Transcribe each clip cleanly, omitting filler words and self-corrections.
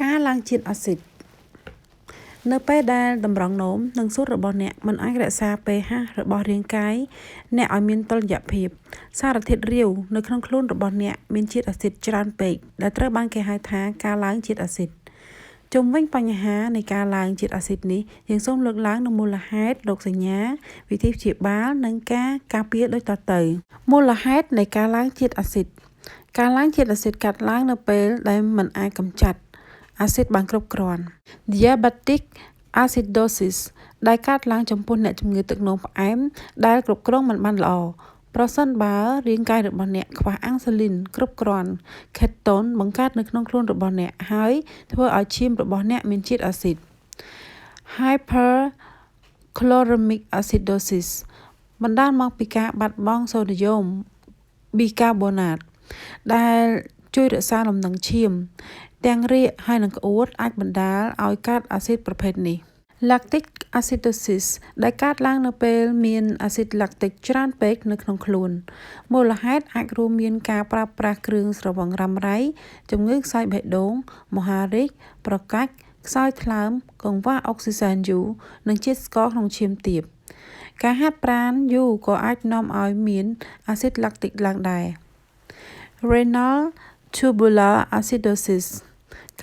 ការឡើងជាតិអាស៊ីតនៅពេលដែលតម្រងនោមនិងសួតរបស់អ្នកមិនអាចរក្សា pH របស់រាងកាយអ្នកឲ្យមានតុល្យភាពសារធាតុរាវនៅក្នុងខ្លួនរបស់អ្នកមានជាតិអាស៊ីតច្រើនពេកដែលត្រូវបានគេហៅថាការឡើងជាតិអាស៊ីតជុំវិញបញ្ហានៃការឡើងជាតិអាស៊ីតនេះយើងសូមលើកឡើងនូវមូលហេតុរោគសញ្ញាវិធីព្យាបាលនិងការការពារដូចតទៅមូលហេតុនៃការឡើងជាតិអាស៊ីតការឡើងជាតិអាស៊ីតកាត់ឡើងនៅពេលដែលមិនអាចកម្ចាត់អាស៊ីតបានគ្រប់គ្រាន់ Diabetic acidosis ដែលកើតឡើងចំពោះអ្នកជំងឺទឹកនោមផ្អែមដែលគ្រប់គ្រងមិនបានល្អប្រសិនបើរាងកាយរបស់អ្នកខ្វះអាំងស៊ូលីនគ្រប់គ្រាន់ Ketone បង្កើតនៅក្នុងខ្លួនរបស់អ្នកហើយធ្វើឲ្យឈាមរបស់អ្នកមានជាតិអាស៊ីត Hyperchloremic acidosis បណ្ដាលមកពីការបាត់បង់សូដ្យូមប៊ីកាបូណាតដែលជួយរក្សាលំនឹងឈាមទាំងរាគហើយនិងក្អួតអាចបណ្ដាលឲ្យកើតអាស៊ីតប្រភេទនេះ Lactic acidosis ដែលកើតឡើងនៅពេលមានអាស៊ីត lactic ច្រើនពេកនៅក្នុងខ្លួនមូលហេតុអាចរួមមានការប្រើប្រាស់គ្រឿងស្រវឹងរ៉ាំរ៉ៃជំងឺខ្សោយបេះដូងមហារីកប្រកាច់ខ្សោយថ្លើមកង្វះអុកស៊ីសែនយូរនិងជាតិស្ករក្នុងឈាមទាបការហាត់ប្រាណយូរក៏អាចនាំឲ្យមានអាស៊ីត lactic ឡើងដែរ Renal tubular acidosis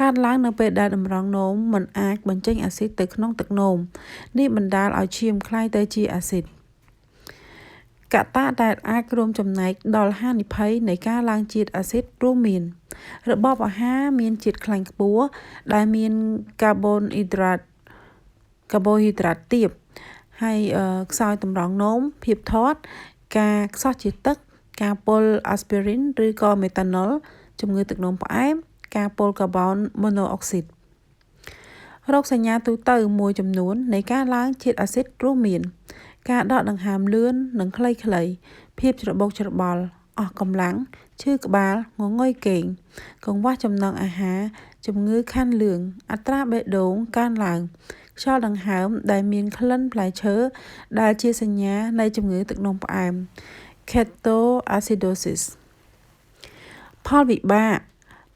កើតឡើងនៅពេលដែលតម្រងនោមមិនអាចបញ្ចេញអាស៊ីតទៅក្នុងទឹកនោមនេះបណ្ដាលឲ្យឈាមក្លាយទៅជាអាស៊ីតកត្តាដែលអាចរួមចំណែកដល់ហានិភ័យនៃការឡើងជាតិអាស៊ីតរួមមានរបបអាហារមានជាតិខ្លាញ់ខ្ពស់ដែលមានកាបូនហីដ្រាតទាបហើយខ្សោយតម្រងនោមភាពធាត់ការខ្សោះជាតិទឹកការពុលអាស្ពីរីនឬក៏មេតាណុលជំងឺទឹកនោមផ្អែមការពុលកាបូនម៉ូណូអុកស៊ីតរោគសញ្ញាទូទៅមួយចំនួននៃការឡើងជាតិអាស៊ីតរួមមានការដកដង្ហើមលឿននិងខ្លីៗភាពច្របូកច្របល់អស់កម្លាំងឈឺក្បាលងងុយគេងកង្វះចំណង់អាហារជំងឺខាន់លឿងអត្រាបេះដូងកើនឡើងខ្យល់ដង្ហើមដែលមានក្លិនផ្លែឈើដែលជាសញ្ញានៃជំងឺទឹកនោមផ្អែម Ketoacidosis ផលវិបាក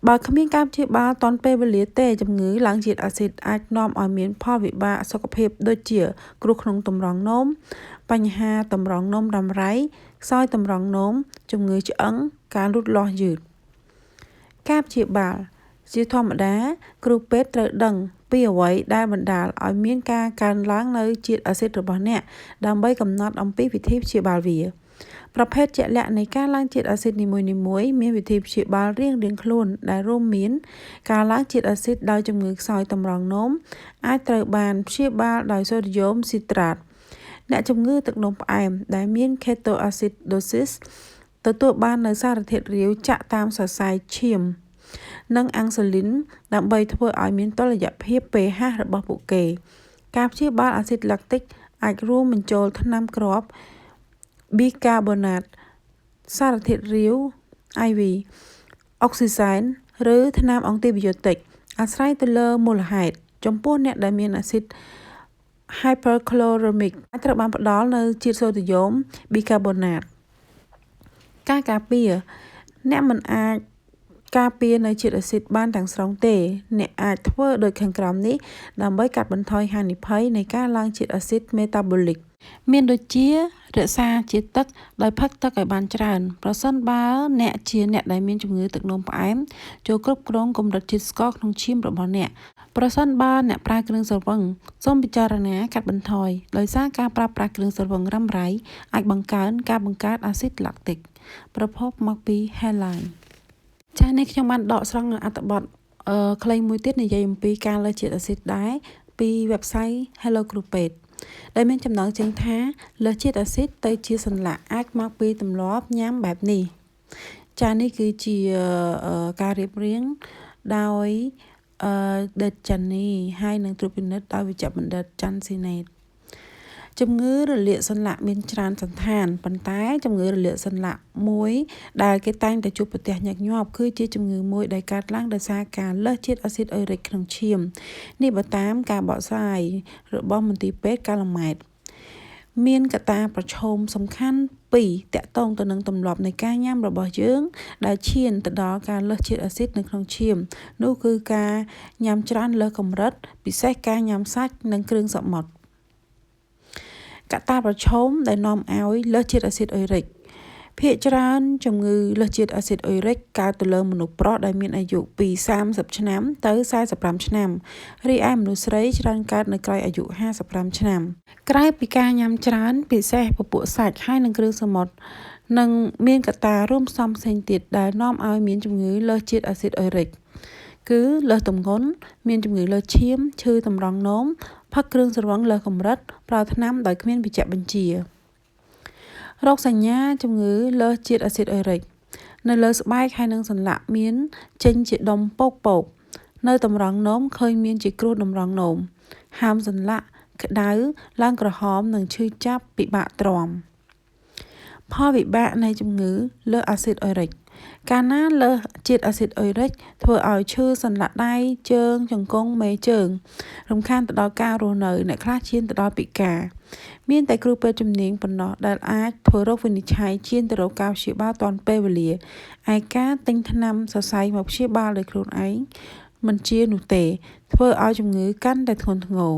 បើគ្មានការព្យាបាលទាន់ពេលវេលាទេជំងឺឡើងជាតិអាស៊ីតអាចនាំឲ្យមានផលវិបាកសុខភាពដូចជាគ្រោះក្នុងតម្រងនោមបញ្ហាតម្រងនោមរ៉ាំរ៉ៃខ្សោយតម្រងនោមជំងឺឆ្អឹងការលូតលាស់យឺតការព្យាបាលជាធម្មតាគ្រូពេទ្យត្រូវដឹងពីអ្វីដែលបណ្ដាលឲ្យមានការកើនឡើងនៅជាតិអាស៊ីតរបស់អ្នកដើម្បីកំណត់អំពីវិធីព្យាបាលវាប្រភេទជាក់លាក់នៃការឡើងជាតិអាស៊ីតនីមួយៗមានវិធីព្យាបាលរៀងៗខ្លួនដែលរួមមានការឡើងជាតិអាស៊ីតដោយជំងឺខ្សោយតម្រងនោមអាចត្រូវបានព្យាបាលដោយសូដ្យូមស៊ីត្រាតអ្នកជំងឺទឹកនោមផ្អែមដែលមាន Ketoacidosis ទទួលបាននូវសារធាតុរាវចាក់តាមសរសៃឈាមនិងអាំងស៊ូលីនដើម្បីធ្វើឲ្យមានតុល្យភាព pH របស់ពួកគេការព្យាបាលអាស៊ីត lactic អាចរួមបញ្ចូលថ្នាំគ្រាប់ប៊ីកាបូណាតសារធាតុរាវ IV អុកស៊ីសែនឬថ្នាំអង់ទីប៊ីយោទិកអាស្រ័យទៅលើមូលហេតុចំពោះអ្នកដែលមានអាស៊ីត Hyperchloremic អាចត្រូវបានផ្ដល់នៅជាតិសូដ្យូមប៊ីកាបូណាតការការពារអ្នកមិនអាចការពារនៅជាតិអាស៊ីតបានទាំងស្រុងទេអ្នកអាចធ្វើដូចខាងក្រោមនេះដើម្បីកាត់បន្ថយហានិភ័យនៃការឡើងជាតិអាស៊ីតមេតាបូលិកមានដូចជារក្សាជាតិទឹកដោយផឹកទឹកឲ្យបានច្រើនប្រសិនបើអ្នកជាអ្នកដែលមានជំងឺទឹកនោមផ្អែមចូលគ្រប់គ្រងកម្រិតជាតិស្ករក្នុងឈាមរបស់អ្នកប្រសិនបើអ្នកប្រើគ្រឿងស្រវឹងសូមពិចារណាកាត់បន្ថយដោយសារការប្រើប្រាស់គ្រឿងស្រវឹងរ៉ាំរ៉ៃអាចបង្កើនការបង្កើតអាស៊ីត lactic ប្រភពមកពី Headline ចា៎នេះខ្ញុំបានដកស្រង់នៅអត្ថបទខ្លីមួយទៀតនិយាយអំពីការលើសជាតិអាស៊ីតដែរពី website Hello Crupet ដែលមានចំណងជើងថាលើសជាតិអាស៊ីតទៅជាសន្លាក់អាចមកពីទម្លាប់ញ៉ាំបែបនេះចា៎នេះគឺជាការរៀបរៀងដោយដេតចាន់នីហើយនឹងត្រួតពិនិត្យដោយវេជ្ជបណ្ឌិតច័ន្ទស៊ីណេតជំងឺរលាកសន្លាក់មានច្រើនសន្តានប៉ុន្តែជំងឺរលាកសន្លាក់មួយដែលគេតែងតែជួបប្រទះញឹកញាប់គឺជាជំងឺមួយដែលកើតឡើងដោយសារការលើសជាតិអាស៊ីតអ៊ុយរិកក្នុងឈាមនេះបើតាមការបកស្រាយរបស់មន្ទីរពេទ្យកាល់ម៉ែតមានកត្តាប្រឈមសំខាន់ 2តាក់ទងទៅនឹងទម្លាប់នៃការញ៉ាំរបស់យើងដែលឈានទៅដល់ការលើសជាតិអាស៊ីតនៅក្នុងឈាមនោះគឺការញ៉ាំច្រើនលើសកម្រិតពិសេសការញ៉ាំសាច់និងគ្រឿងសមុទ្រកត្តាប្រឈមដែលនាំឲ្យលើសជាតិអាស៊ីតអ៊ុយរិកភាគច្រើនជំងឺលើសជាតិអាស៊ីតអ៊ុយរិកកើតទៅលើមនុស្សប្រុសដែលមានអាយុពី30ឆ្នាំទៅ45ឆ្នាំរីឯមនុស្សស្រីច្រើនកើតនៅក្រោយអាយុ55ឆ្នាំក្រៅពីការញ៉ាំច្រើនពិសេសពពួកសាច់ហើយនិងគ្រឿងសមុទ្រនិងមានកត្តារួមផ្សំផ្សេងទៀតដែលនាំឲ្យមានជំងឺលើសជាតិអាស៊ីតអ៊ុយរិកគឺលើសទម្ងន់មានជំងឺលើសឈាមឈឺតម្រង់នោមផឹកគ្រឿងស្រវឹងលើសកម្រិតប្រើថ្នាំដោយគ្មានវេជ្ជបញ្ជារោគសញ្ញាជំងឺលើសជាតិអាស៊ីតអ៊ុយរិកនៅលើស្បែកហើយនិងសន្លាក់មានចេញជាដុំពកនៅតម្រង់នោមឃើញមានជាគ្រោះតម្រង់នោមហើមសន្លាក់ក្តៅឡើងក្រហមនិងឈឺចាប់ពិបាកទ្រាំផលវិបាកនៃជំងឺលើសអាស៊ីតអ៊ុយរិកកាលណាលើសជាតិអាស៊ីតអ៊ុយរិកធ្វើឲ្យឈឺសន្លាក់ដៃជើងជង្គង់មេជើងរំខានទៅដល់ការរស់នៅអ្នកខ្លះឈានទៅដល់ពិការមានតែគ្រូពេទ្យជំនាញប៉ុណ្ណោះដែលអាចធ្វើរោគវិនិច្ឆ័យឈានទៅរកការព្យាបាលទាន់ពេលវេលាឯការទិញថ្នាំសរសៃមកព្យាបាលដោយខ្លួនឯងមិនជានោះទេធ្វើឲ្យជំងឺកាន់តែធ្ងន់ធ្ងរ